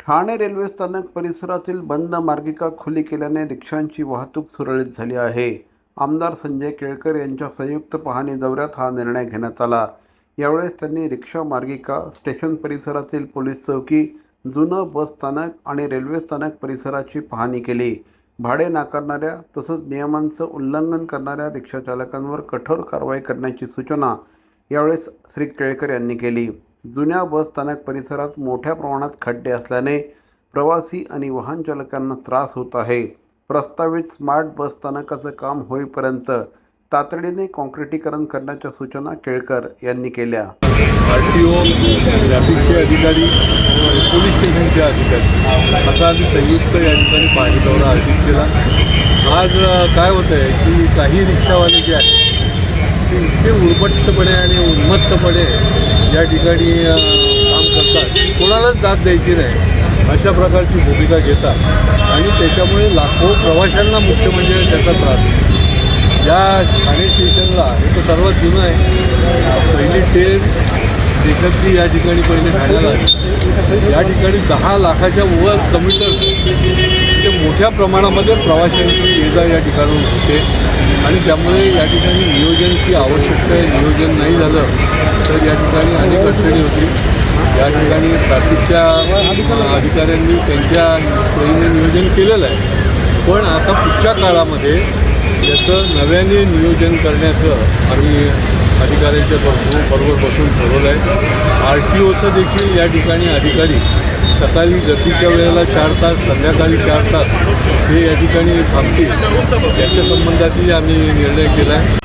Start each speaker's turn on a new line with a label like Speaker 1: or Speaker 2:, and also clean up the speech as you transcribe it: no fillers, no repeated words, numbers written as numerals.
Speaker 1: Thane railway स्थानक परिसरातील बंद मार्गिका खुली केल्याने रिक्षांची वाहतूक सुरळीत झाली आहे. आमदार संजय केळकर यांच्या संयुक्त पाहणी दौऱ्यात हा निर्णय घेण्यात आला. यावेळेस त्यांनी रिक्षा मार्गिका, स्टेशन परिसरातील पोलीस चौकी, जुनं बस स्थानक आणि रेल्वे स्थानक परिसराची पाहणी केली. भाडे नाकारणाऱ्या तसंच नियमांचं उल्लंघन करणाऱ्या रिक्षाचालकांवर कठोर कारवाई करण्याची सूचना यावेळेस श्री केळकर यांनी केली. जुन्या बस स्थानक परिसरात मोठ्या प्रमाणात खड्डे असल्याने प्रवासी आणि वाहन चालकांना त्रास होत आहे. प्रस्तावित स्मार्ट बस स्थानकाचं काम होईपर्यंत तातडीने काँक्रिटीकरण करण्याच्या सूचना केळकर यांनी केल्या.
Speaker 2: RTO, ट्रॅफिकचे अधिकारी आणि पोलीस स्टेशनचे अधिकारी असा आम्ही संयुक्त या ठिकाणी पाहणी दौरा आयोजित केला. आज काय होतं आहे की काही रिक्षावाले जे आहेत ते इतके उर्मत्तपणे आणि उन्मत्तपणे या ठिकाणी काम करतात, कोणालाच दाद द्यायची नाही अशा प्रकारची भूमिका घेतात आणि त्याच्यामुळे लाखो प्रवाशांना मुख्य म्हणजे त्याचा त्रास होतो. या ठाणे स्टेशनला हे तर सर्वात जुनं आहे. पहिली ट्रेन देशातली या ठिकाणी पहिले ठाण्याला आली. या ठिकाणी 10 लाखाच्या वर कम्युटर्स म्हणजे मोठ्या प्रमाणामध्ये प्रवाशांची ये-जा या ठिकाणी होते आणि त्यामुळे या ठिकाणी नियोजनाची आवश्यकता आहे. नियोजन नाही झालं तर या ठिकाणी अनेक अडचणी होतील. या ठिकाणी ट्रॅफिकच्या अधिकाऱ्यांनी त्यांच्या सोयीने नियोजन केलेलं आहे, पण आता पुढच्या काळामध्ये याचं नव्याने नियोजन करण्याचं आम्ही अधिकाऱ्यांच्या बरोबर बसून ठरवलं आहे. RTOचं देखील या ठिकाणी अधिकारी सकाळी गर्दीच्या वेळेला 4 तास, संध्याकाळी 4 तास हे या ठिकाणी थांबतील याच्या संबंधातही आम्ही निर्णय केला आहे.